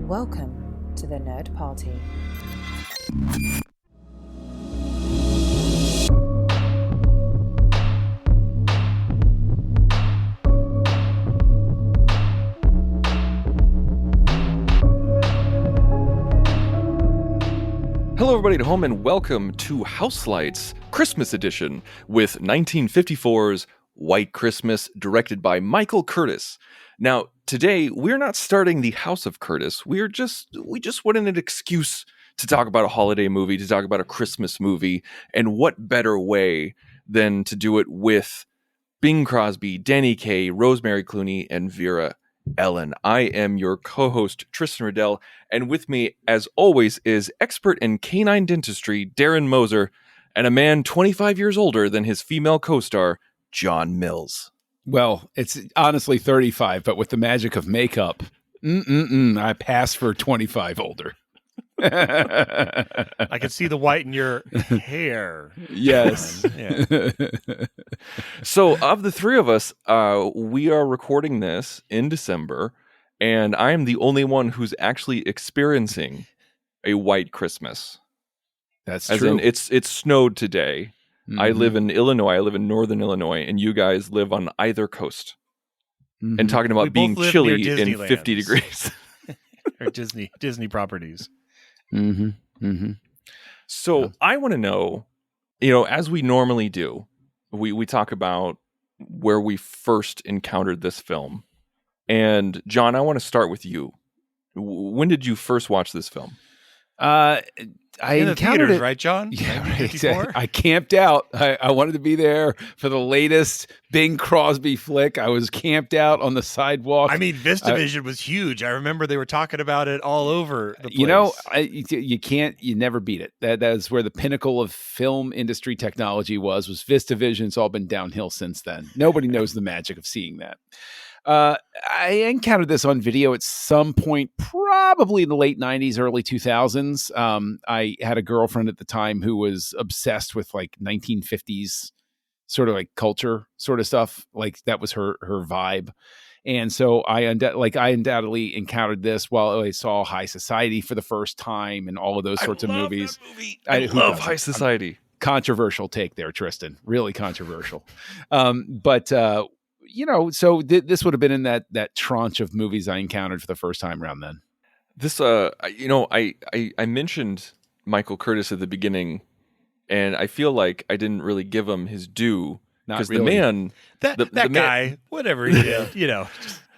Welcome to the Nerd Party. Hello everybody at home and welcome to Houselights Christmas Edition with 1954's White Christmas, directed by Michael Curtiz. Now, today we're not starting the House of Curtiz. We just wanted an excuse to talk about a holiday movie, to talk about a Christmas movie, and what better way than to do it with Bing Crosby, Danny Kaye, Rosemary Clooney, and Vera Ellen. I am your co-host, Tristan Riddell, and with me, as always, is expert in canine dentistry, Darren Moser, and a man 25 years older than his female co-star, John Mills. Well, it's honestly 35, but with the magic of makeup, I pass for 25 older. I can see the white in your hair. Yes. Yeah. So, of the three of us, we are recording this in December, and I am the only one who's actually experiencing a white Christmas. That's As true. in, it's snowed today. Mm-hmm. I live in Illinois. I live in northern Illinois, and you guys live on either coast. Mm-hmm. And talking about We being both live chilly near in Disneyland. 50 degrees. Or Disney properties. Mm-hmm. Mm-hmm. So Yeah. I want to know, as we normally do, we talk about where we first encountered this film. And John, I want to start with you. When did you first watch this film? I in the encountered theaters, it. right, John? Yeah, 1954? right. I camped out. I wanted to be there for the latest Bing Crosby flick. I was camped out on the sidewalk. I mean, VistaVision was huge. I remember they were talking about it all over the place. You never beat it. That's where the pinnacle of film industry technology was VistaVision. It's all been downhill since then. Nobody knows the magic of seeing that. I encountered this on video at some point, probably in the late 90s, early 2000s. I had a girlfriend at the time who was obsessed with like 1950s sort of like culture sort of stuff. Like that was her vibe. And so I undoubtedly encountered this while I saw High Society for the first time and all of those sorts of movies. That movie. I I who love doesn't? High Society. Controversial take there, Tristan. Really controversial. So this would have been in that tranche of movies I encountered for the first time around then. This, I mentioned Michael Curtiz at the beginning, and I feel like I didn't really give him his due. Not Because really. the man, That the man- guy, whatever he did,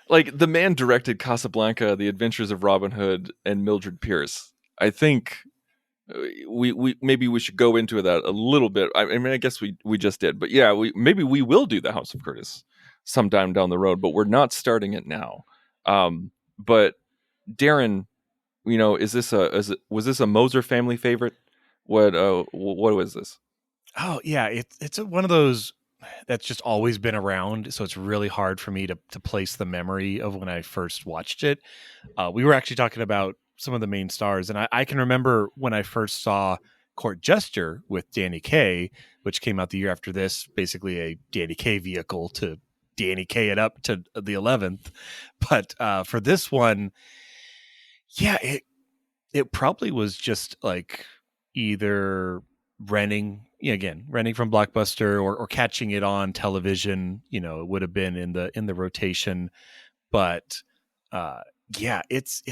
like the man directed Casablanca, The Adventures of Robin Hood, and Mildred Pierce. I think we should go into that a little bit. I mean, I guess we just did, but yeah, maybe we will do the House of Curtiz sometime down the road, but we're not starting it now. But Darren, was this a Moser family favorite? What was this? Oh yeah, it's one of those that's just always been around, so it's really hard for me to place the memory of when I first watched it. We were actually talking about some of the main stars, and I can remember when I first saw Court Jester with Danny Kaye, which came out the year after this, basically a Danny Kaye vehicle to Danny Kaye it up to the 11th. But for this one, yeah, it probably was just like either renting from Blockbuster or catching it on television. It would have been in the rotation. But yeah, it's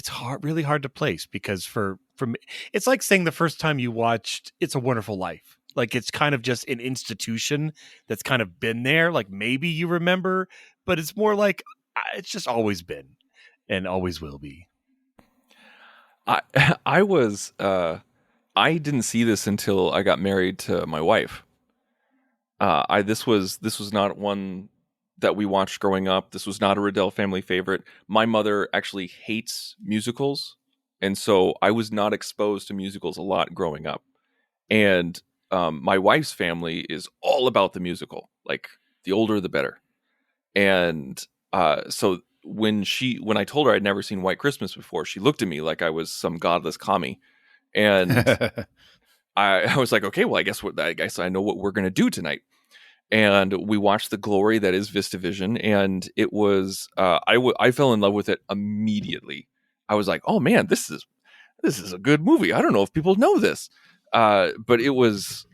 really hard to place, because for me, it's like saying the first time you watched It's a Wonderful Life. Like, it's kind of just an institution that's kind of been there. Like, maybe you remember, but it's more like it's just always been and always will be. I didn't see this until I got married to my wife. This was not one that we watched growing up. This was not a Riddell family favorite. My mother actually hates musicals, and so I was not exposed to musicals a lot growing up. And my wife's family is all about the musical. Like, the older the better. And so when I told her I'd never seen White Christmas before, she looked at me like I was some godless commie. And I was like, okay, well, I guess I know what we're going to do tonight. And we watched the glory that is VistaVision, and it was I fell in love with it immediately. I was like, oh man, this is a good movie. I don't know if people know this, but it was,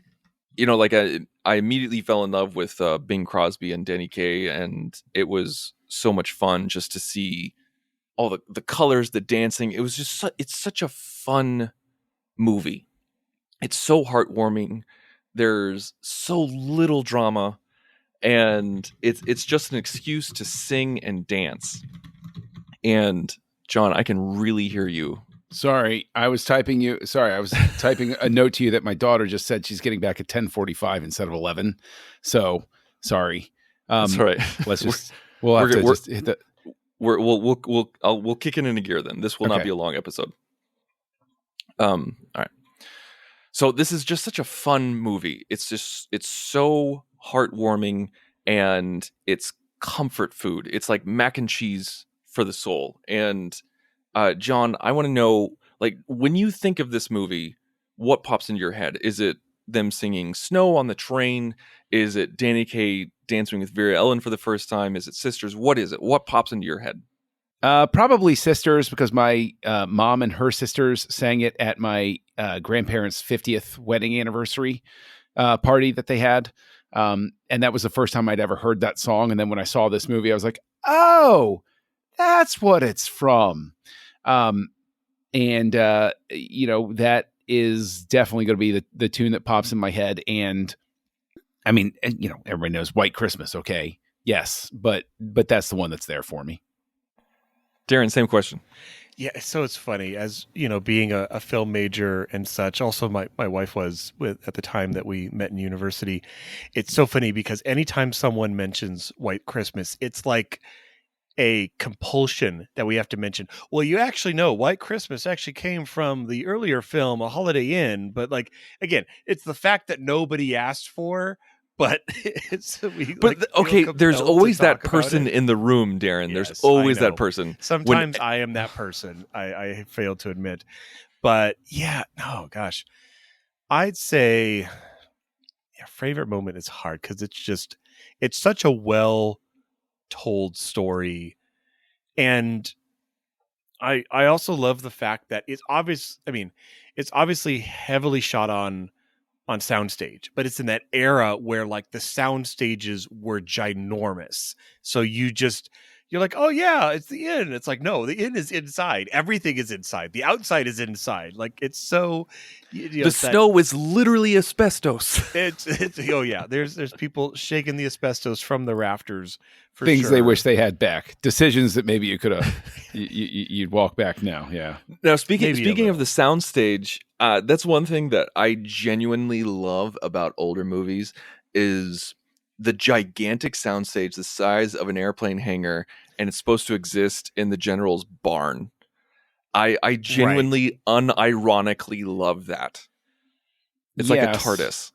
like I immediately fell in love with Bing Crosby and Danny Kaye, and it was so much fun just to see all the colors, the dancing. It was just it's such a fun movie. It's so heartwarming. There's so little drama, and it's just an excuse to sing and dance. And John, I can really hear you. Sorry, I was typing a note to you that my daughter just said she's getting back at 10:45 instead of 11. So sorry. That's all right. Let's just we'll hit the. We'll kick it into gear then. This will not be a long episode. All right. So this is just such a fun movie. It's so heartwarming, and it's comfort food. It's like mac and cheese for the soul. And John, I want to know, like, when you think of this movie, what pops into your head? Is it them singing Snow on the Train? Is it Danny Kaye dancing with Vera Ellen for the first time? Is it Sisters? What is it? What pops into your head? Probably Sisters, because my mom and her sisters sang it at my grandparents' 50th wedding anniversary party that they had. And that was the first time I'd ever heard that song. And then when I saw this movie, I was like, oh, that's what it's from. That is definitely going to be the tune that pops in my head. And I mean, everybody knows White Christmas. Okay. Yes. But that's the one that's there for me. Darren, same question. Yeah, so it's funny, as being a film major and such. Also, my wife was at the time that we met in university. It's so funny because anytime someone mentions White Christmas, it's like a compulsion that we have to mention. Well, you actually know White Christmas actually came from the earlier film A Holiday Inn, but like again, it's the fact that nobody asked for. But there's always that person in the room, Darren. Yes, there's always that person. Sometimes I am that person. I fail to admit. But yeah, oh gosh. I'd say favorite moment is hard because it's such a well told story. And I also love the fact that it's obvious. I mean, it's obviously heavily shot on soundstage, but it's in that era where like the sound stages were ginormous. So you're like, oh yeah, it's the inn. It's like, no, the inn is inside. Everything is inside. The outside is inside. Like it's so. The snow is literally asbestos. It's oh yeah. There's people shaking the asbestos from the rafters. For things sure. They wish they had back. Decisions that maybe you could have. You'd walk back now. Yeah. Now speaking of the soundstage, that's one thing that I genuinely love about older movies is the gigantic soundstage, the size of an airplane hangar, and it's supposed to exist in the general's barn. I genuinely, unironically love that. It's like a TARDIS.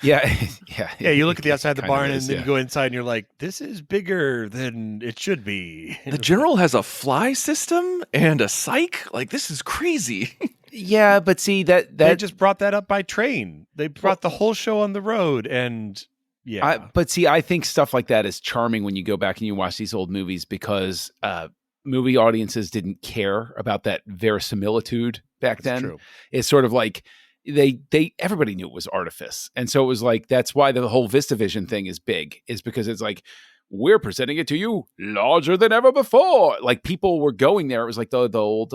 Yeah. Yeah, you look at the outside of the barn and then you go inside and you're like, this is bigger than it should be. The general has a fly system and a psych? Like, this is crazy. Yeah, but see, that they just brought that up by train. They brought the whole show on the road, and I think stuff like that is charming when you go back and you watch these old movies because movie audiences didn't care about that verisimilitude back then. True. It's sort of like everybody knew it was artifice. And so it was like, that's why the whole VistaVision thing is big, is because it's like, we're presenting it to you larger than ever before. Like people were going there. It was like the old,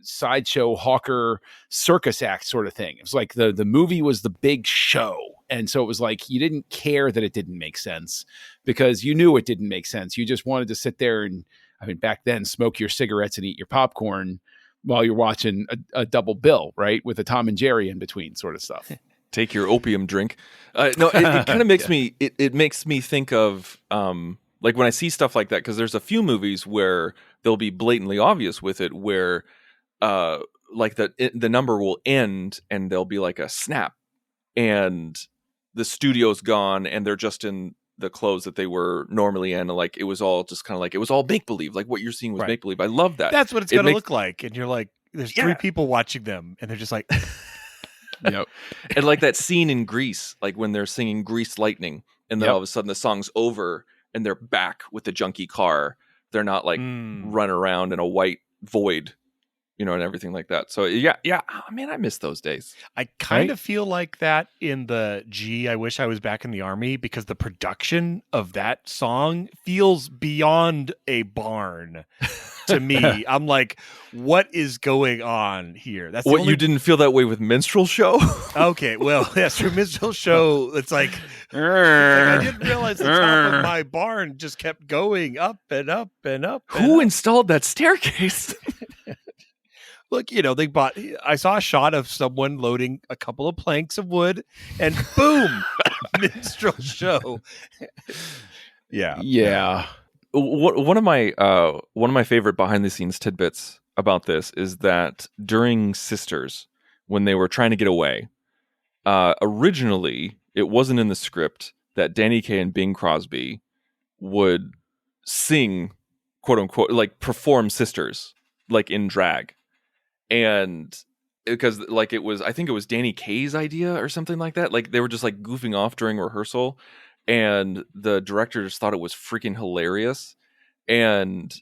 sideshow hawker circus act sort of thing. It was like the movie was the big show. And so it was like, you didn't care that it didn't make sense because you knew it didn't make sense. You just wanted to sit there and, I mean, back then, smoke your cigarettes and eat your popcorn while you're watching a double bill, right? With a Tom and Jerry in between sort of stuff. Take your opium drink. No, it kind of makes me, it makes me think of, like when I see stuff like that, because there's a few movies where they'll be blatantly obvious with it, where like the number will end and there'll be like a snap and the studio's gone and they're just in the clothes that they were normally in, and like it was all just kind of like it was all make believe, like what you're seeing was make believe. I love that. That's what it's going to look like, and you're like, there's three people watching them, and they're just like, yep. And like that scene in Grease, like when they're singing "Grease Lightning," and then all of a sudden the song's over, and they're back with the junky car. They're not like running around in a white void, and everything like that. So yeah. Oh, man, I miss those days. I kind of feel like that in the I wish I was back in the Army, because the production of that song feels beyond a barn to me. I'm like, what is going on here? That's what you didn't feel that way with Minstrel Show? Okay, well, that's for Minstrel Show. It's like I didn't realize the top of my barn just kept going up and up and up. Who installed that staircase? Look, I saw a shot of someone loading a couple of planks of wood, and boom, Minstrel Show. Yeah. One of my favorite behind the scenes tidbits about this is that during Sisters, when they were trying to get away, originally it wasn't in the script that Danny Kaye and Bing Crosby would sing, quote unquote, like perform Sisters, like in drag. And because like I think it was Danny Kaye's idea or something like that. Like they were just like goofing off during rehearsal, and the directors thought it was freaking hilarious. And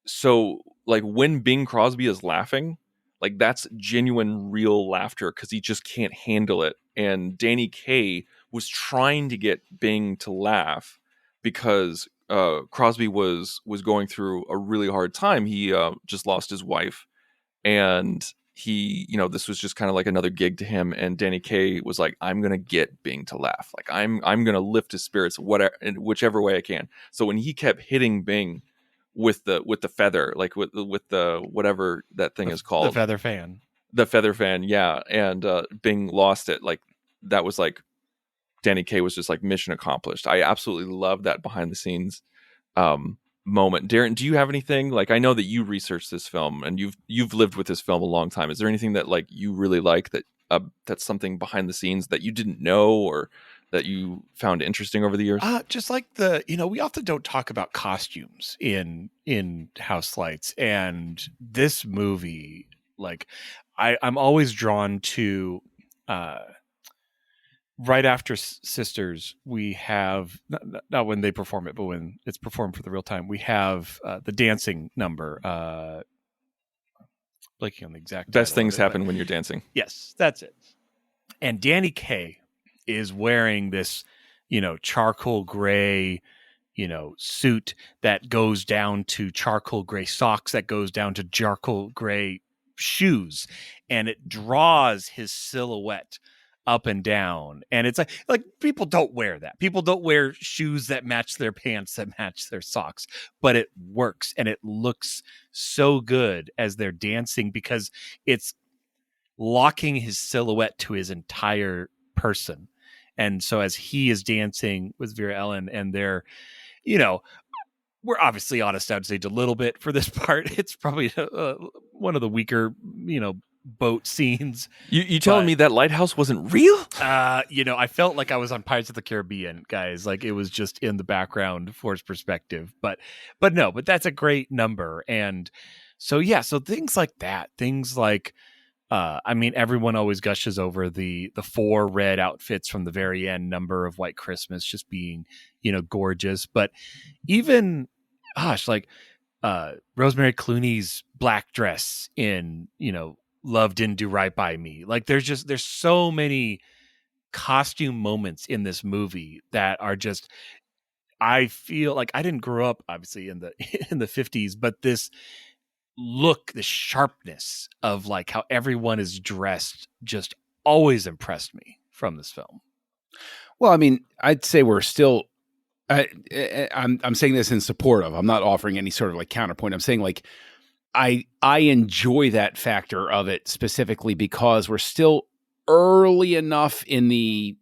so like when Bing Crosby is laughing, like that's genuine real laughter because he just can't handle it. And Danny Kaye was trying to get Bing to laugh because Crosby was going through a really hard time. He just lost his wife. And he, this was just kind of like another gig to him. And Danny Kaye was like, I'm going to get Bing to laugh. Like I'm going to lift his spirits, whatever, in whichever way I can. So when he kept hitting Bing with the feather, like with the, whatever that thing is called, the feather fan. Yeah. And Bing lost it. Like that was like, Danny Kaye was just like mission accomplished. I absolutely love that behind the scenes moment. Darren, do you have anything? Like, I know that you researched this film and you've lived with this film a long time. Is there anything that like you really like that that's something behind the scenes that you didn't know or that you found interesting over the years? Just like we often don't talk about costumes in Houselights, and this movie, like I'm always drawn to right after Sisters, we have not when they perform it, but when it's performed for the real time, we have the dancing number. Blanking on the exact best things happen when you're dancing. Yes, that's it. And Danny Kaye is wearing this, charcoal gray, suit that goes down to charcoal gray socks, that goes down to charcoal gray shoes, and it draws his silhouette up and down. And it's like people don't wear that. People don't wear shoes that match their pants, that match their socks, but it works and it looks so good as they're dancing because it's locking his silhouette to his entire person. And so as he is dancing with Vera Ellen and they're, we're obviously honest, I would say a little bit for this part. It's probably one of the weaker, boat scenes. You telling me that lighthouse wasn't real? I felt like I was on Pirates of the Caribbean, guys. Like it was just in the background for his perspective. But that's a great number. And so things like that, things like everyone always gushes over the 4 red outfits from the very end number of White Christmas just being, gorgeous. But even Rosemary Clooney's black dress in, Love Didn't Do Right By Me. Like there's so many costume moments in this movie that are just, I feel like I didn't grow up obviously in the 50s, but this look, the sharpness of like how everyone is dressed just always impressed me from this film. Well, I'd say we're still, I'm saying this in support of, I'm not offering any sort of like counterpoint. I'm saying like, I enjoy that factor of it specifically because we're still early enough in the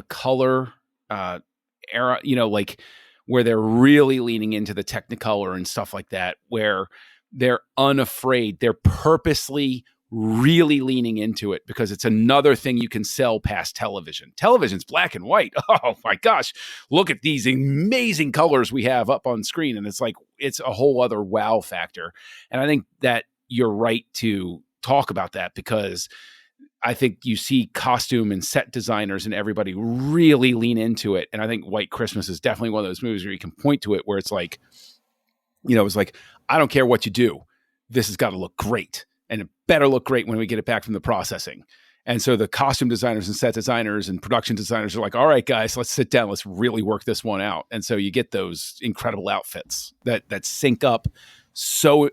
color era, like where they're really leaning into the Technicolor and stuff like that, where they're unafraid. They're purposely really leaning into it because it's another thing you can sell past television. Television's black and white. Oh my gosh, look at these amazing colors we have up on screen. And it's like, it's a whole other wow factor. And I think that you're right to talk about that because I think you see costume and set designers and everybody really lean into it. And I think White Christmas is definitely one of those movies where you can point to it where it's like, it's like, I don't care what you do. this has got to look great, and it better look great when we get it back from the processing. And so the costume designers and set designers and production designers are like, all right, guys, let's sit down. Let's really work this one out. And so you get those incredible outfits that sync up so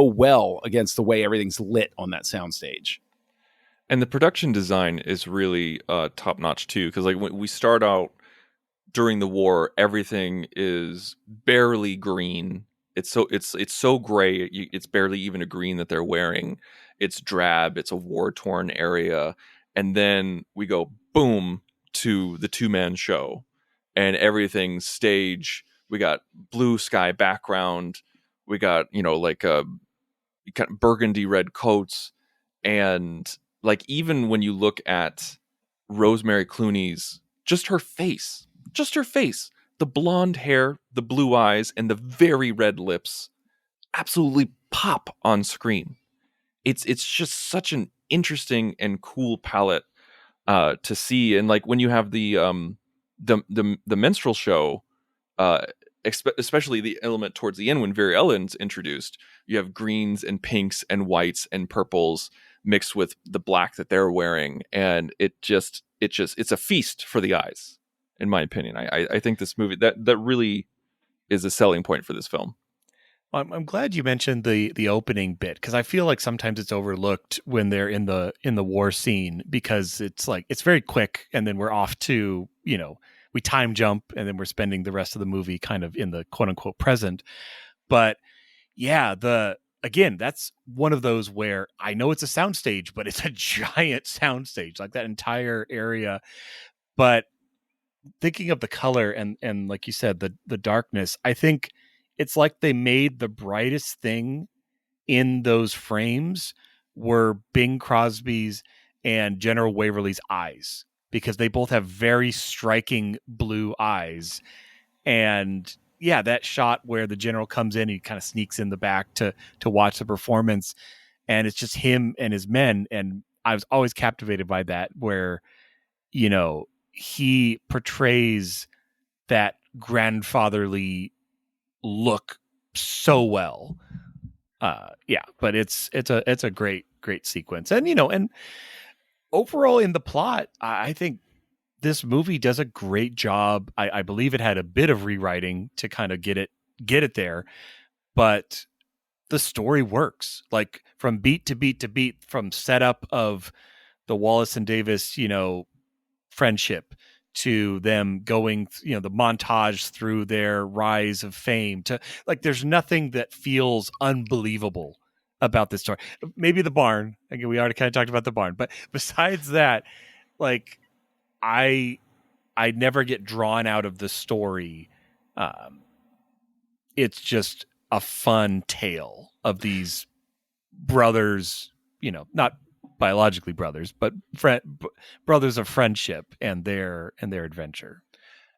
well against the way everything's lit on that soundstage. And the production design is really top notch too, because like when we start out during the war, everything is barely green. It's so gray. It's barely even a green that they're wearing. It's drab. It's a war-torn area. And then we go boom to the two-man show, and everything's stage. We got blue sky background. We got, like a kind of burgundy red coats. And like, even when you look at Rosemary Clooney's, just her face, the blonde hair, the blue eyes, and the very red lips absolutely pop on screen. It's just such an interesting and cool palette to see. And like when you have the minstrel show, especially the element towards the end when Very Ellen's introduced, you have greens and pinks and whites and purples mixed with the black that they're wearing, and it's a feast for the eyes, in my opinion. I think this movie that really is a selling point for this film. I'm glad you mentioned the opening bit, because I feel like sometimes it's overlooked when they're in the war scene, because it's like it's very quick, and then we're off to, we time jump, and then we're spending the rest of the movie kind of in the quote unquote present. But yeah, again, that's one of those where I know it's a soundstage, but it's a giant soundstage, like that entire area. But thinking of the color and like you said, the darkness, I think it's like they made the brightest thing in those frames were Bing Crosby's and General Waverly's eyes, because they both have very striking blue eyes. And yeah, that shot where the general comes in, he kind of sneaks in the back to watch the performance, and it's just him and his men. And I was always captivated by that, where, he portrays that grandfatherly look so well. But it's a great sequence. And, and overall in the plot, I think this movie does a great job. I believe it had a bit of rewriting to kind of get it there, but the story works, like from beat to beat to beat, from setup of the Wallace and Davis, friendship, to them going, the montage through their rise of fame, to like, there's nothing that feels unbelievable about this story. Maybe the barn. Again, we already kind of talked about the barn, but besides that, like, I never get drawn out of the story. It's just a fun tale of these brothers, not biologically brothers, but brothers of friendship and their adventure.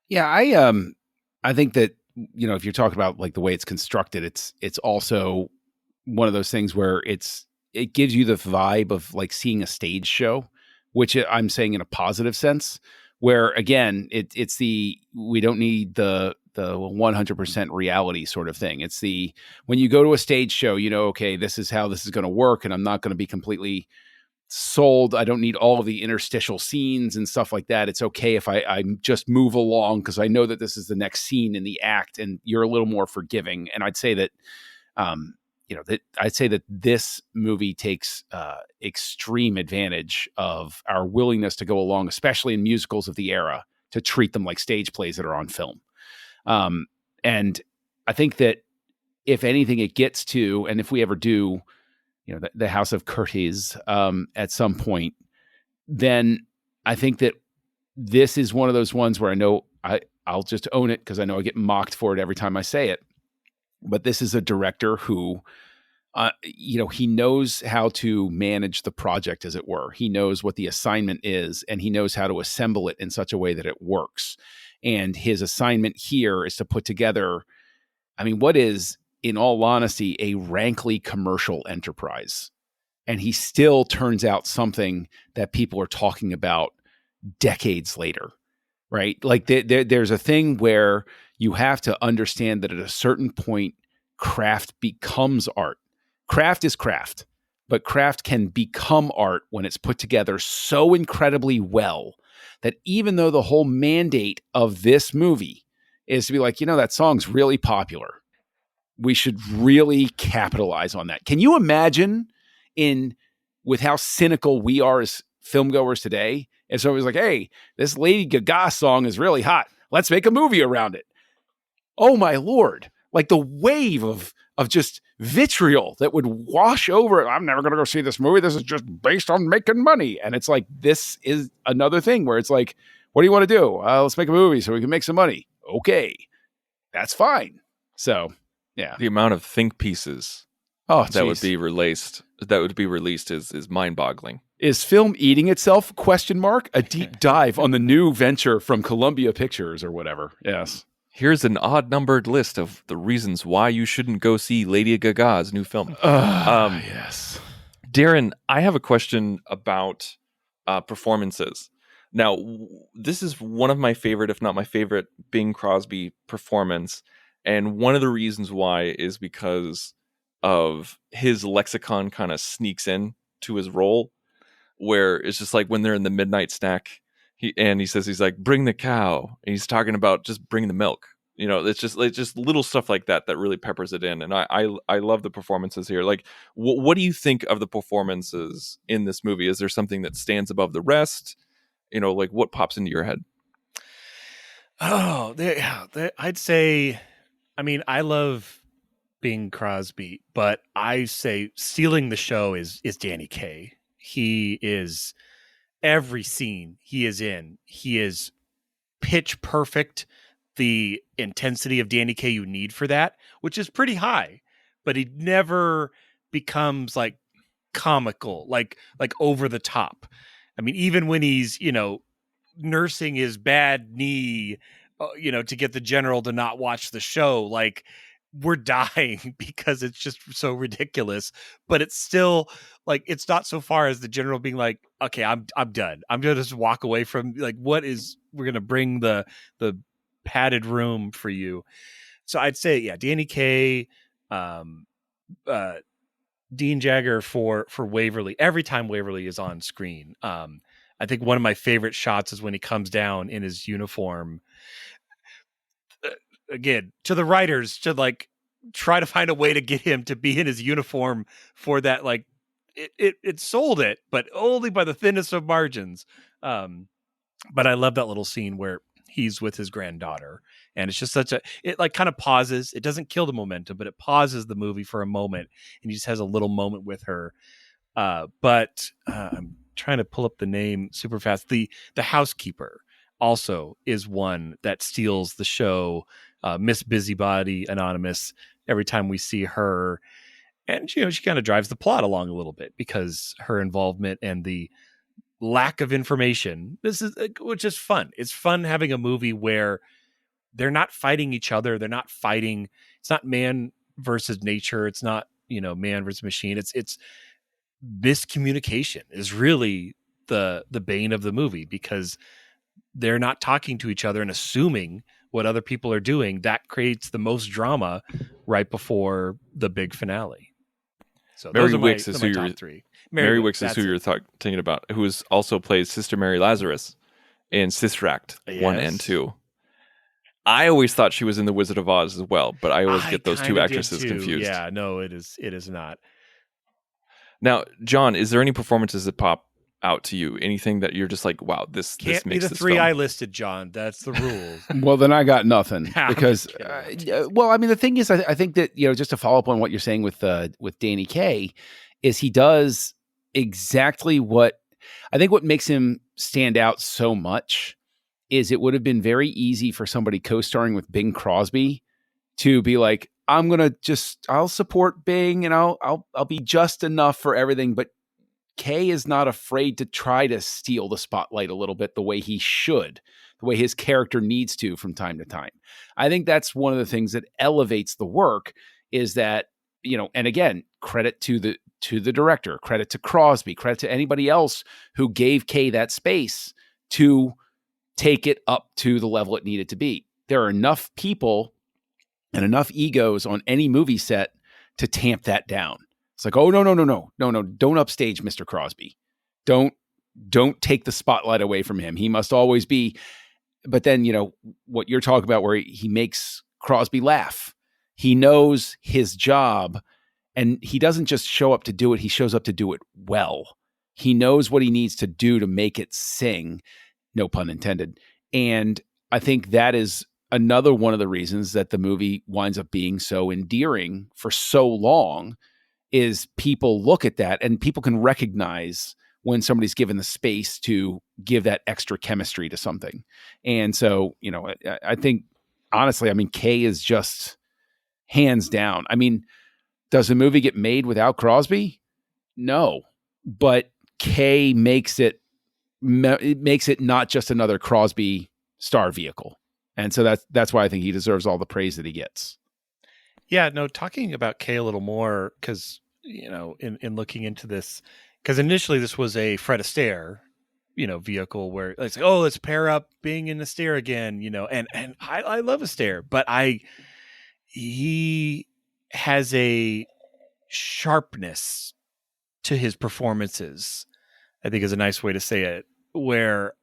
Yeah, I think that, if you're talking about like the way it's constructed, it's also one of those things where it gives you the vibe of like seeing a stage show, which I'm saying in a positive sense, where again, it's we don't need the 100% reality sort of thing. It's when you go to a stage show, okay, this is how this is going to work, and I'm not going to be completely sold. I don't need all of the interstitial scenes and stuff like that. It's okay if I just move along, because I know that this is the next scene in the act, and you're a little more forgiving. And I'd say that, this movie takes extreme advantage of our willingness to go along, especially in musicals of the era, to treat them like stage plays that are on film. And I think that if anything, it gets to, and if we ever do, the House of Curtiz at some point, then I think that this is one of those ones where I know I'll just own it, because I know I get mocked for it every time I say it. But this is a director who, he knows how to manage the project, as it were. He knows what the assignment is, and he knows how to assemble it in such a way that it works. And his assignment here is to put together, what is, in all honesty, a rankly commercial enterprise. And he still turns out something that people are talking about decades later, right? Like there's a thing where you have to understand that at a certain point, craft becomes art. craft is craft, but craft can become art when it's put together so incredibly well that even though the whole mandate of this movie is to be like, that song's really popular, we should really capitalize on that. Can you imagine with how cynical we are as film goers today? And so it was like, hey, this Lady Gaga song is really hot. Let's make a movie around it. Oh my Lord. Like the wave of just vitriol that would wash over. I'm never going to go see this movie. This is just based on making money. And it's like, this is another thing where it's like, what do you want to do? Let's make a movie so we can make some money. Okay. That's fine. So, yeah. The amount of think pieces that would be released is mind-boggling. Is film eating itself? ? A deep dive on the new venture from Columbia Pictures or whatever. Yes. Here's an odd-numbered list of the reasons why you shouldn't go see Lady Gaga's new film. Yes. Darren, I have a question about performances. Now, this is one of my favorite, if not my favorite, Bing Crosby performance. And one of the reasons why is because of his lexicon kind of sneaks in to his role, where it's just like when they're in the midnight snack, he says, he's like, bring the cow. And he's talking about just bring the milk. It's just little stuff like that really peppers it in. And I love the performances here. Like, what do you think of the performances in this movie? Is there something that stands above the rest? Like what pops into your head? Oh, I'd say, I love Bing Crosby, but I say stealing the show is Danny Kaye. He is every scene he is in. He is pitch perfect. The intensity of Danny Kaye you need for that, which is pretty high, but he never becomes like comical, like over the top. Even when he's, nursing his bad knee, to get the general to not watch the show, like we're dying because it's just so ridiculous, but it's still like, it's not so far as the general being like, okay, I'm done. I'm going to just walk away from like, we're going to bring the padded room for you. So I'd say, yeah, Danny Kaye, Dean Jagger for Waverly. Every time Waverly is on screen, I think one of my favorite shots is when he comes down in his uniform. Again, to the writers to like try to find a way to get him to be in his uniform for that. Like it sold it, but only by the thinnest of margins. But I love that little scene where he's with his granddaughter, and it's just it like kind of pauses. It doesn't kill the momentum, but it pauses the movie for a moment, and he just has a little moment with her. But I'm trying to pull up the name super fast. The housekeeper also is one that steals the show. Miss Busybody Anonymous. Every time we see her, and she kind of drives the plot along a little bit because her involvement and the lack of information. Which is fun. It's fun having a movie where they're not fighting each other. They're not fighting. It's not man versus nature. It's not, man versus machine. It's miscommunication is really the bane of the movie, because they're not talking to each other and assuming what other people are doing. That creates the most drama right before the big finale. So Mary Wicks is who you're top three. Mary Wicks is who you're thinking about, who also plays Sister Mary Lazarus in Sister Act 1 and 2. I always thought she was in The Wizard of Oz as well, but I always get those two actresses confused. Yeah, no, it is not. Now, John, is there any performances that pop out to you? Anything that you're just like, wow, this Can't makes be the this three film. I listed, John. That's the rules. Well, then I got nothing because, the thing is, I think that, just to follow up on what you're saying with Danny Kaye, is he does exactly what makes him stand out so much is it would have been very easy for somebody co-starring with Bing Crosby to be like, I'll support Bing and I'll be just enough for everything. But Kaye is not afraid to try to steal the spotlight a little bit the way he should, the way his character needs to from time to time. I think that's one of the things that elevates the work is that, and again, credit to the director, credit to Crosby, credit to anybody else who gave Kaye that space to take it up to the level it needed to be. There are enough people and enough egos on any movie set to tamp that down. It's like, oh, no, don't upstage Mr. Crosby. Don't take the spotlight away from him. He must always be. But then, what you're talking about where he makes Crosby laugh. He knows his job, and he doesn't just show up to do it. He shows up to do it well. He knows what he needs to do to make it sing, no pun intended. And I think that is another one of the reasons that the movie winds up being so endearing for so long, is people look at that and people can recognize when somebody's given the space to give that extra chemistry to something. And so, I think, honestly, Kay is just hands down. Does the movie get made without Crosby? No, but Kay makes it not just another Crosby star vehicle. And so that's why I think he deserves all the praise that he gets. Yeah, no, talking about Kay a little more, because, in looking into this, because initially this was a Fred Astaire, vehicle where it's like, oh, let's pair up Bing and Astaire again, and I love Astaire, but he has a sharpness to his performances, I think is a nice way to say it, where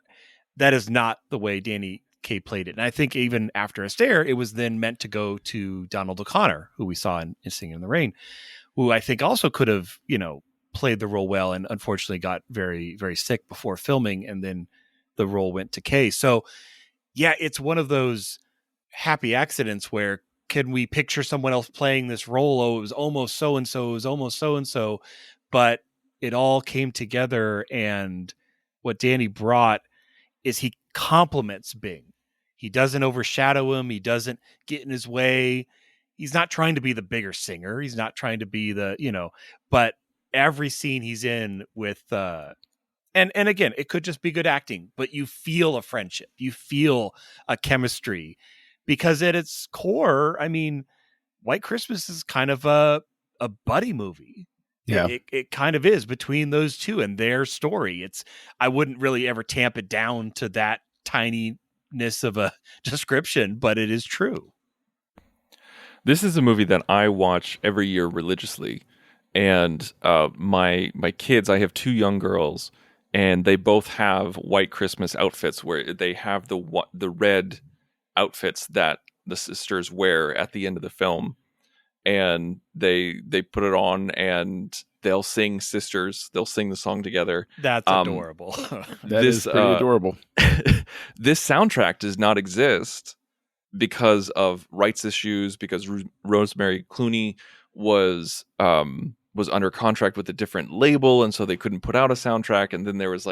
that is not the way Danny Kaye played it. And I think even after Astaire, it was then meant to go to Donald O'Connor, who we saw in Singing in the Rain, who I think also could have, played the role well, and unfortunately got very, very sick before filming, and then the role went to Kaye. So yeah, it's one of those happy accidents where, can we picture someone else playing this role? Oh, it was almost so-and-so, it was almost so-and-so, but it all came together. And what Danny brought is he compliments Bing. He doesn't overshadow him. He doesn't get in his way. He's not trying to be the bigger singer. He's not trying to be the, but every scene he's in with, and again, it could just be good acting, but you feel a friendship. You feel a chemistry, because at its core, White Christmas is kind of a buddy movie. Yeah. It kind of is, between those two and their story. I wouldn't really ever tamp it down to that tininess of a description, but it is true. This is a movie that I watch every year religiously. And my kids, I have two young girls, and they both have White Christmas outfits where they have the red outfits that the sisters wear at the end of the film. And they put it on, and they'll sing Sisters. They'll sing the song together. That's adorable. That is pretty adorable. This soundtrack does not exist because of rights issues, because Rosemary Clooney was under contract with a different label, and so they couldn't put out a soundtrack. And then there was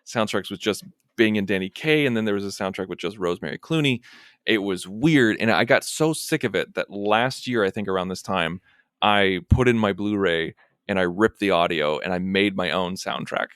soundtracks with just Bing and Danny Kaye, and then there was a soundtrack with just Rosemary Clooney. It was weird, and I got so sick of it that last year, I think around this time, I put in my Blu-ray and I ripped the audio and I made my own soundtrack,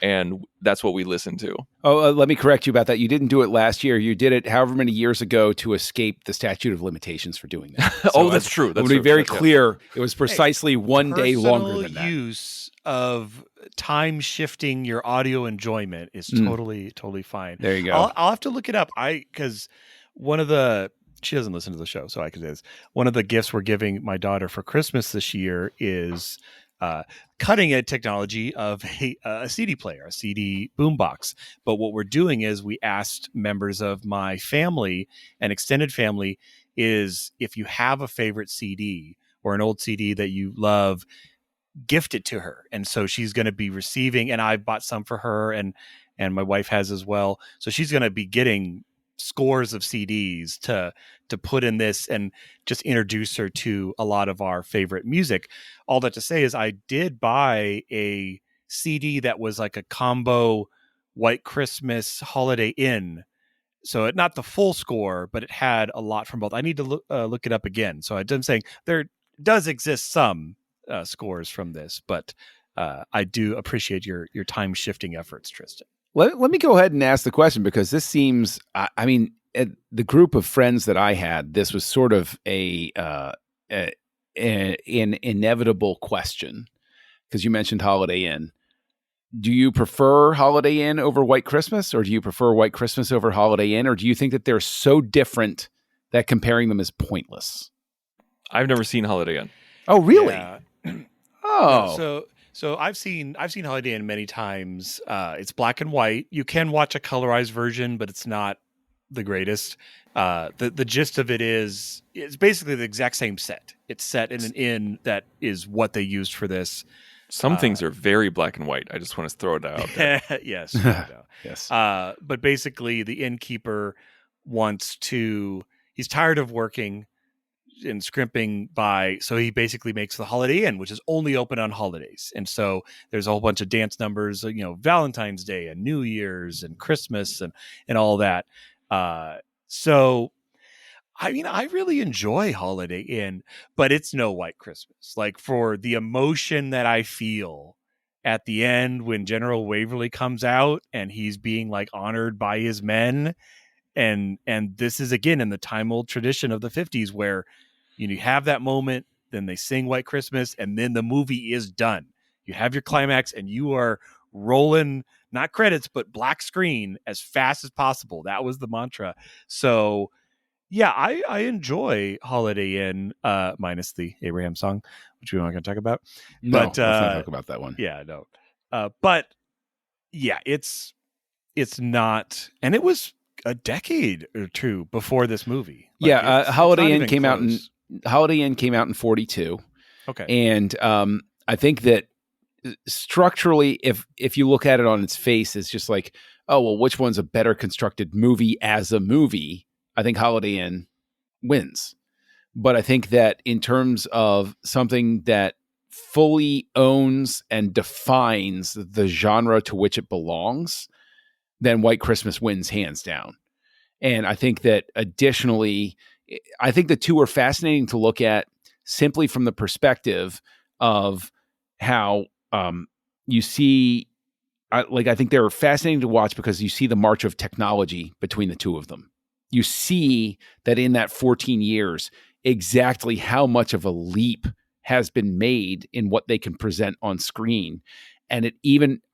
and that's what we listened to. Oh, let me correct you about that. You didn't do it last year. You did it however many years ago to escape the statute of limitations for doing that. So that's true. To be very clear, it was precisely one day longer than that. Use of time shifting your audio enjoyment is totally fine. There you go. I'll have to look it up. Because she doesn't listen to the show, so I can say this. One of the gifts we're giving my daughter for Christmas this year is cutting edge technology of a CD player, a CD boombox. But what we're doing is we asked members of my family and extended family is, if you have a favorite CD or an old CD that you love, gift it to her. And so she's going to be receiving, and I bought some for her, and my wife has as well. So she's going to be getting scores of CDs to put in this and just introduce her to a lot of our favorite music. All that to say is, I did buy a CD that was like a combo White Christmas Holiday Inn. So not the full score, but it had a lot from both. I need to look it up again. So I'm saying there does exist some scores from this, but I do appreciate your time shifting efforts, Tristan. Let me go ahead and ask the question, because this seems, the group of friends that I had, this was sort of an inevitable question, because you mentioned Holiday Inn. Do you prefer Holiday Inn over White Christmas, or do you prefer White Christmas over Holiday Inn, or do you think that they're so different that comparing them is pointless? I've never seen Holiday Inn. Oh, really? Yeah. Oh, So I've seen Holiday Inn many times. It's black and white. You can watch a colorized version, but it's not the greatest. The gist of it is it's basically the exact same set. It's set in an inn that is what they used for this. Some things are very black and white. I just want to throw it out there. Yes. yes. But basically, the innkeeper he's tired of working and scrimping so he basically makes the Holiday Inn, which is only open on holidays. And so there's a whole bunch of dance numbers, Valentine's Day and New Year's and Christmas and all that. So I mean, I really enjoy Holiday Inn, but it's no White Christmas. Like, for the emotion that I feel at the end when General Waverly comes out and he's being like honored by his men. And this is, again, in the time old tradition of the 50s where you have that moment, then they sing White Christmas, and then the movie is done. You have your climax and you are rolling, not credits, but black screen as fast as possible. That was the mantra. So yeah, I enjoy Holiday Inn, minus the Abraham song, which we're not going to talk about. No, But, let's not talk about that one. Yeah, no. But yeah, it's not, and it was a decade or two before this movie. Like, Yeah, it's Holiday not Inn even came out in close. Holiday Inn came out in 42. Okay. And I think that structurally, if you look at it on its face, it's just like, oh, well, which one's a better constructed movie as a movie? I think Holiday Inn wins. But I think that in terms of something that fully owns and defines the genre to which it belongs, then White Christmas wins hands down. And I think that additionally, I think the two are fascinating to look at simply from the perspective of how you see, I think they're fascinating to watch because you see the march of technology between the two of them. You see that in that 14 years, exactly how much of a leap has been made in what they can present on screen. And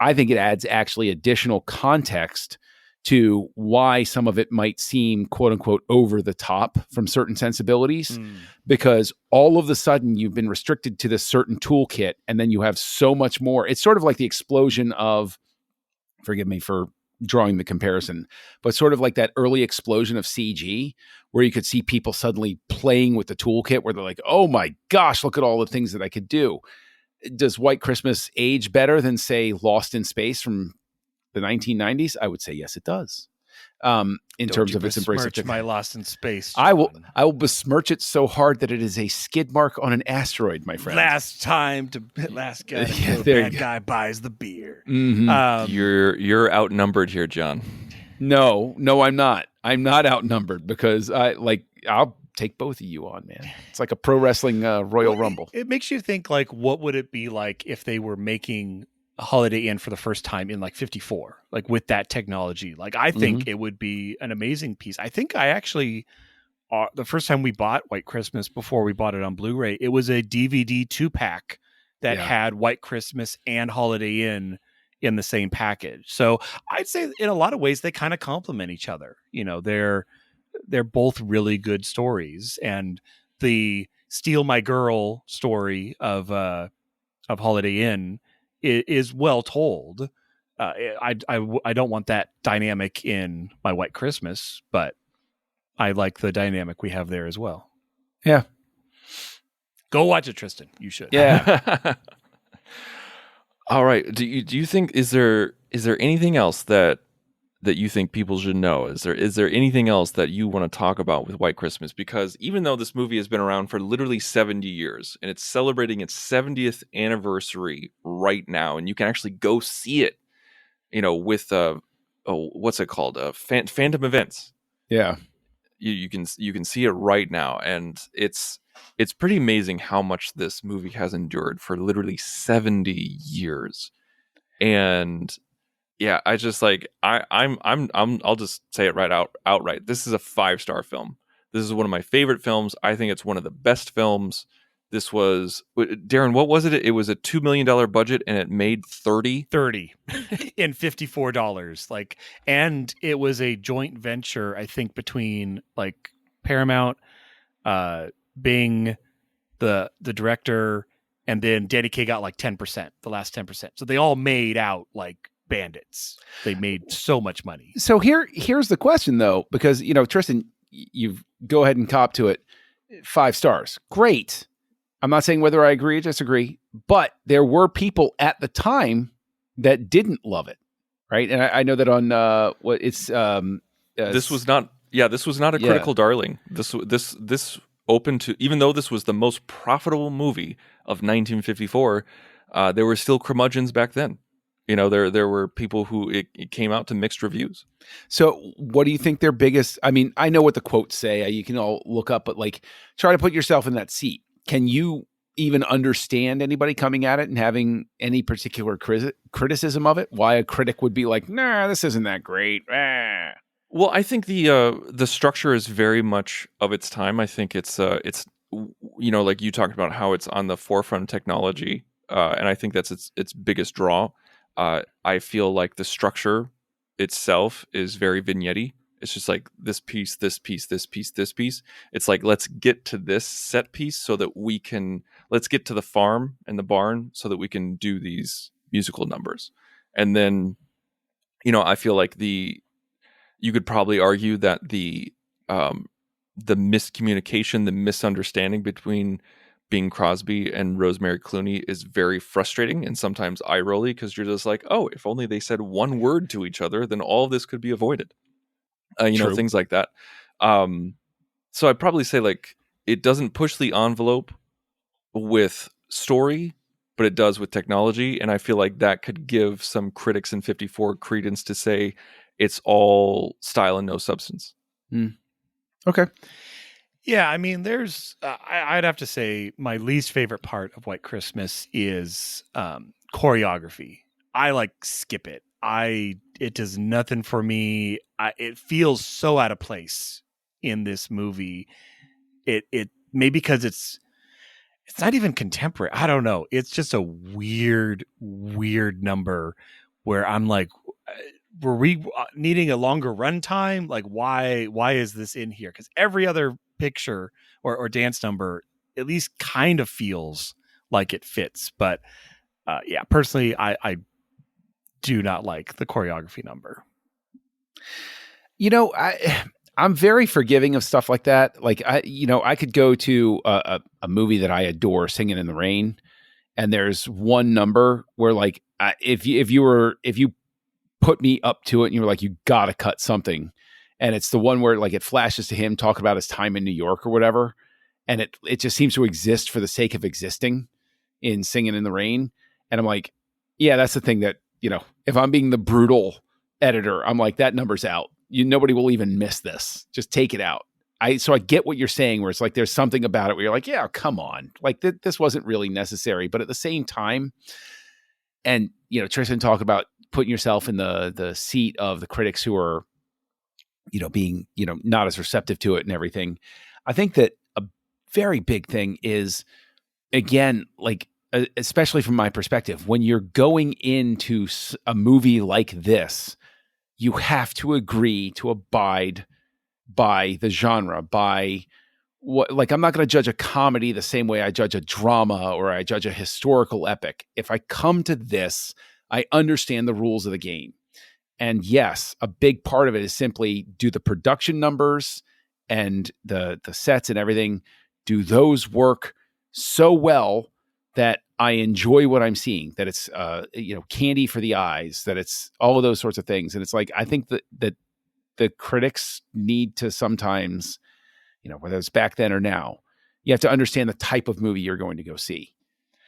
I think it adds actually additional context to why some of it might seem, quote unquote, over the top from certain sensibilities, because all of a sudden you've been restricted to this certain toolkit and then you have so much more. It's sort of like the explosion of, forgive me for drawing the comparison, but sort of like that early explosion of CG where you could see people suddenly playing with the toolkit where they're like, oh my gosh, look at all the things that I could do. Does White Christmas age better than, say, Lost in Space from the 1990s? I would say yes, it does. In terms of its embrace of my Lost in Space, I will besmirch it so hard that it is a skid mark on an asteroid, my friend. Last guy bad guy buys the beer. Mm-hmm. You're outnumbered here, John. No, I'm not. I'm not outnumbered because I'll take both of you on, man. It's like a pro wrestling Royal Rumble. It makes you think, like, what would it be like if they were making a Holiday Inn for the first time in like 54, like with that technology? Like, I think it would be an amazing piece. I think I actually, the first time we bought White Christmas before we bought it on Blu-ray, it was a DVD 2-pack that had White Christmas and Holiday Inn in the same package. So I'd say in a lot of ways they kind of complement each other. They're both really good stories, and the Steal My Girl story of Holiday Inn is well told. I don't want that dynamic in my White Christmas, but I like the dynamic we have there as well. Yeah. Go watch it, Tristan. You should. Yeah. All right. Do you think is there anything else that you think people should know? Is there anything else that you want to talk about with White Christmas? Because even though this movie has been around for literally 70 years and it's celebrating its 70th anniversary right now, and you can actually go see it, with what's it called? Phantom Events. Yeah. You can see it right now, and it's pretty amazing how much this movie has endured for literally 70 years. And yeah, I just I'll just say it outright. This is a 5-star film. This is one of my favorite films. I think it's one of the best films. This was, Darren, what was it? It was a $2 million budget and it made 30 in $54. And it was a joint venture, I think, between Paramount, Bing, the director, and then Danny Kaye got like 10%, the last 10%. So they all made out like bandits. They made so much money. So here's the question though, because Tristan, you go ahead and cop to it. 5 stars, great. I'm not saying whether I agree or disagree, but there were people at the time that didn't love it, right? And I know that on this was not a critical darling. This opened to, even though this was the most profitable movie of 1954, there were still curmudgeons back then. There were people who it came out to mixed reviews. So what do you think their biggest, I mean, I know what the quotes say, you can all look up, but like try to put yourself in that seat. Can you even understand anybody coming at it and having any particular criticism of it? Why a critic would be like, nah, this isn't that great. Ah. Well, I think the structure is very much of its time. I think it's like you talked about how it's on the forefront of technology, and I think that's its biggest draw. I feel like the structure itself is very vignette-y. It's just like this piece, this piece, this piece, this piece. It's like, let's get to this set piece so that let's get to the farm and the barn so that we can do these musical numbers. And then, I feel like you could probably argue that the miscommunication, the misunderstanding between Bing Crosby and Rosemary Clooney is very frustrating and sometimes eye-rolly, because you're just like, oh, if only they said one word to each other, then all of this could be avoided. Things like that. So I'd probably say like it doesn't push the envelope with story, but it does with technology. And I feel like that could give some critics in 54 credence to say it's all style and no substance. Okay. Yeah, I mean, there's, I'd have to say my least favorite part of White Christmas is choreography. I skip it. It does nothing for me. It feels so out of place in this movie. It maybe because it's not even contemporary. I don't know. It's just a weird number where I'm like, were we needing a longer runtime? Like, why is this in here? Because every other picture or dance number at least kind of feels like it fits. But personally, I do not like the choreography number. I'm very forgiving of stuff like that. Like I could go to a movie that I adore, Singing in the Rain, and there's one number where like if you put me up to it and you were like, you gotta cut something, and it's the one where like it flashes to him talking about his time in New York or whatever, and it just seems to exist for the sake of existing in Singing in the Rain, and I'm like, yeah, that's the thing that if I'm being the brutal editor, I'm like, that number's out. Nobody will even miss this. Just take it out. So I get what you're saying, where it's like there's something about it where you're like, yeah, come on, like this wasn't really necessary. But at the same time, and Tristan talked about putting yourself in the seat of the critics who are, being not as receptive to it and everything. I think that a very big thing is, again, like especially from my perspective, when you're going into a movie like this, you have to agree to abide by the genre, by what, like, I'm not going to judge a comedy the same way I judge a drama or I judge a historical epic. If I come to this, I understand the rules of the game. And yes, a big part of it is simply, do the production numbers and the sets and everything, do those work so well that I enjoy what I'm seeing, that it's candy for the eyes, that it's all of those sorts of things. And it's like, I think that the critics need to sometimes, whether it's back then or now, you have to understand the type of movie you're going to go see.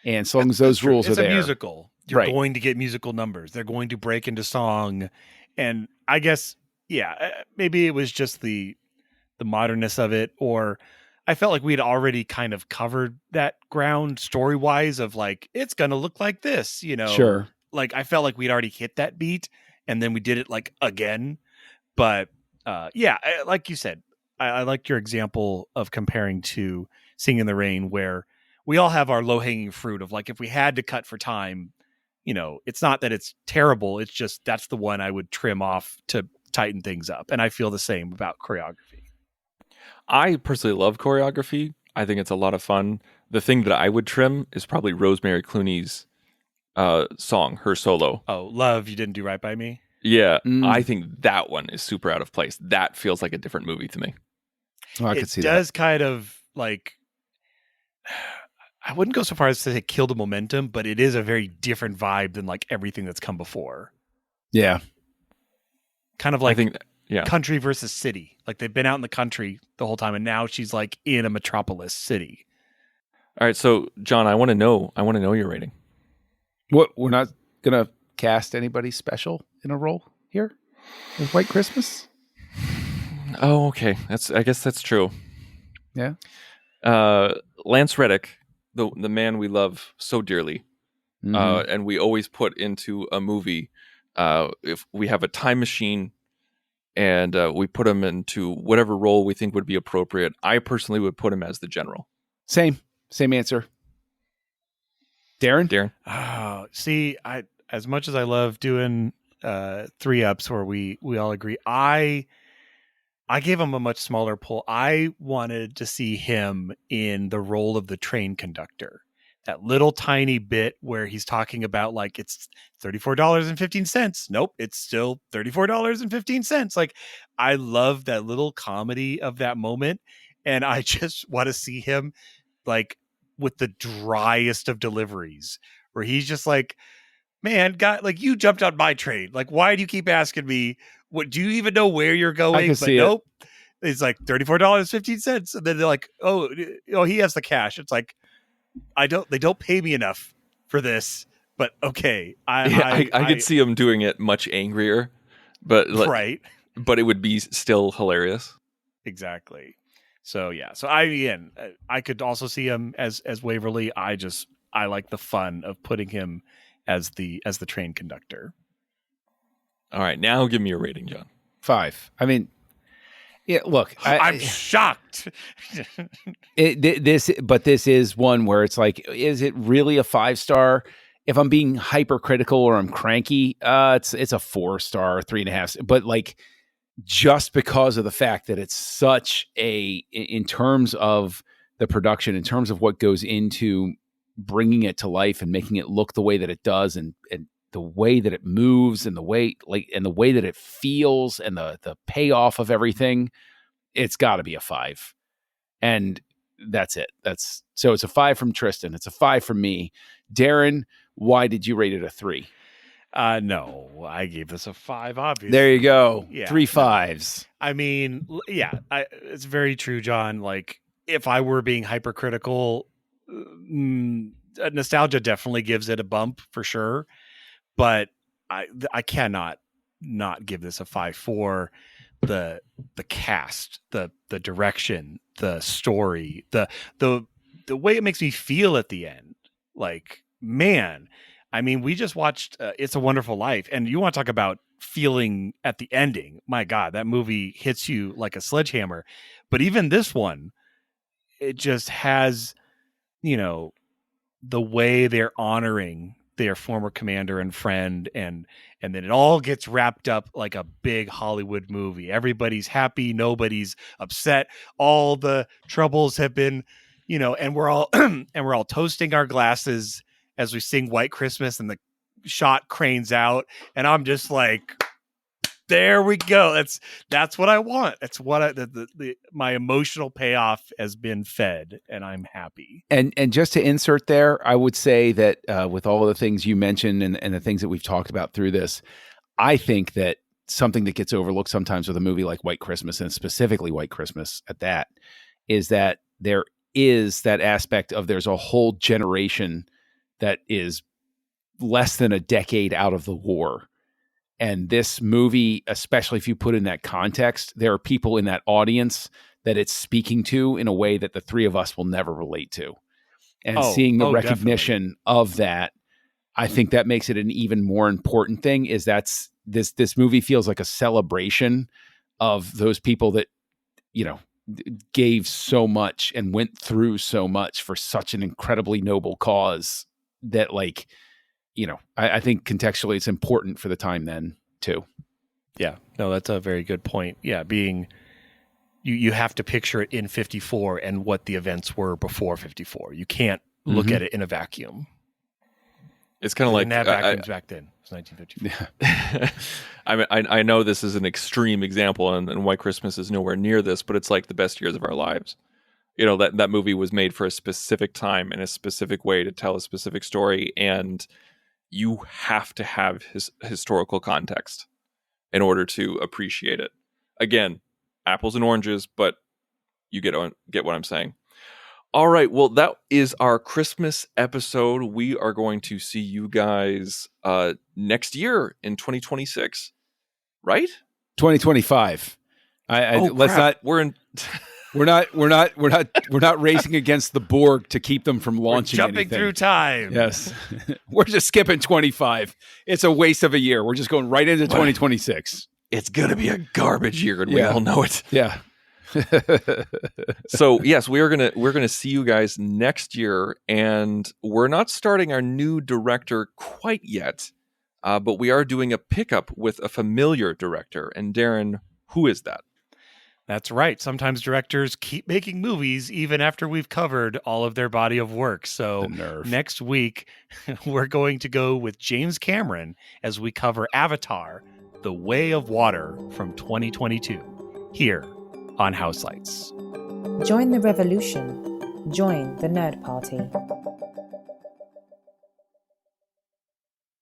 And so long as those rules are there. It's a musical. You're going to get musical numbers. They're going to break into song. And I guess, maybe it was just the modernness of it, or I felt like we'd already kind of covered that ground story-wise of like, it's going to look like this, Sure. Like, I felt like we'd already hit that beat, and then we did it like again. But like you said, I like your example of comparing to Singing in the Rain, where we all have our low-hanging fruit of like, if we had to cut for time, it's not that it's terrible. It's just, that's the one I would trim off to tighten things up. And I feel the same about choreography. I personally love choreography. I think it's a lot of fun. The thing that I would trim is probably Rosemary Clooney's song, her solo. Oh, Love, You Didn't Do Right By Me. Yeah, Mm. I think that one is super out of place. That feels like a different movie to me. Oh, I It could see does kind of like, I wouldn't go so far as to say kill the momentum, but it is a very different vibe than like everything that's come before. that. Yeah. Kind of I like think, yeah. country versus city. Like they've been out in the country the whole time, and now she's like in a metropolis city. All right, so John, I want to know your rating. What, we're not going to cast anybody special in a role here with White Christmas? Oh, okay. I guess that's true. Yeah. Lance Reddick, the man we love so dearly, Mhm. and we always put into a movie. If we have a time machine, and we put him into whatever role we think would be appropriate, I personally would put him as the general. Same answer. Darren? Oh, see, as much as I love doing 3-ups where we all agree, I gave him a much smaller pull. I wanted to see him in the role of the train conductor. That little tiny bit where he's talking about like it's $34.15. Nope, it's still $34.15. Like I love that little comedy of that moment, and I just want to see him like with the driest of deliveries, where he's just like, "Man, God, like you jumped on my train. Like, why do you keep asking me? What do you even know where you're going?" can But see it. nope, it's like $34.15, and then they're like, "Oh, he has the cash." It's like, they don't pay me enough for this, but okay. I could see him doing it much angrier, but right. But it would be still hilarious. Exactly. So yeah. So I could also see him as Waverly. I like the fun of putting him as the train conductor. All right, now give me your rating, John. 5. I mean, yeah, look, I'm shocked. This is one where it's like, is it really a 5-star? If I'm being hypercritical or I'm cranky, it's a 4-star, 3.5. But like, just because of the fact that it's such in terms of the production, in terms of what goes into bringing it to life and making it look the way that it does, and the way that it moves, and the way that it feels, and the payoff of everything, it's got to be a 5. And that's it. So it's a 5 from Tristan. It's a 5 from me. Darren, why did you rate it a 3? No, I gave this a 5, obviously. There you go. Yeah, 3 5s. I mean, yeah, it's very true, John. Like, if I were being hypercritical, nostalgia definitely gives it a bump for sure. But I cannot not give this a 5 for the cast, the direction, the story, the way it makes me feel at the end. Like, man, I mean, we just watched It's a Wonderful Life, and you want to talk about feeling at the ending. My God, that movie hits you like a sledgehammer. But even this one, it just has, the way they're honoring their former commander and friend, and then it all gets wrapped up like a big Hollywood movie. Everybody's happy, nobody's upset. All the troubles have been, and we're all toasting our glasses as we sing White Christmas, and the shot cranes out, and I'm just like, there we go. That's what I want. That's what my emotional payoff has been fed, and I'm happy. And just to insert there, I would say that with all of the things you mentioned and the things that we've talked about through this, I think that something that gets overlooked sometimes with a movie like White Christmas, and specifically White Christmas at that, is that there is that aspect of there's a whole generation that is less than a decade out of the war. And this movie, especially if you put in that context, there are people in that audience that it's speaking to in a way that the three of us will never relate to. And seeing the recognition of that, I think that makes it an even more important thing, is that's this movie feels like a celebration of those people that, gave so much and went through so much for such an incredibly noble cause that, like, I think contextually it's important for the time then too. Yeah, no, that's a very good point. Yeah, being, you have to picture it in 54 and what the events were before 54. You can't look at it in a vacuum. It's kind of like vacuums back then. It was 1954. Yeah. I mean, I know this is an extreme example, and White Christmas is nowhere near this, but it's like the best years of our lives. You know, that movie was made for a specific time in a specific way to tell a specific story, and you have to have historical context in order to appreciate it. Again, apples and oranges, but you get what I'm saying. All right, well, that is our Christmas episode. We are going to see you guys next year in 2026, right? 2025. Let's crap. not. We're not racing against the Borg to keep them from launching. Jumping anything. through time. Yes, we're just skipping 25. It's a waste of a year. We're just going right into 2026. It's gonna be a garbage year, and we all know it. Yeah. So yes, we're gonna see you guys next year, and we're not starting our new director quite yet, but we are doing a pickup with a familiar director. And Darren, who is that? That's right. Sometimes directors keep making movies even after we've covered all of their body of work. So next week, we're going to go with James Cameron as we cover Avatar, The Way of Water from 2022, here on Houselights. Join the revolution. Join the Nerd Party.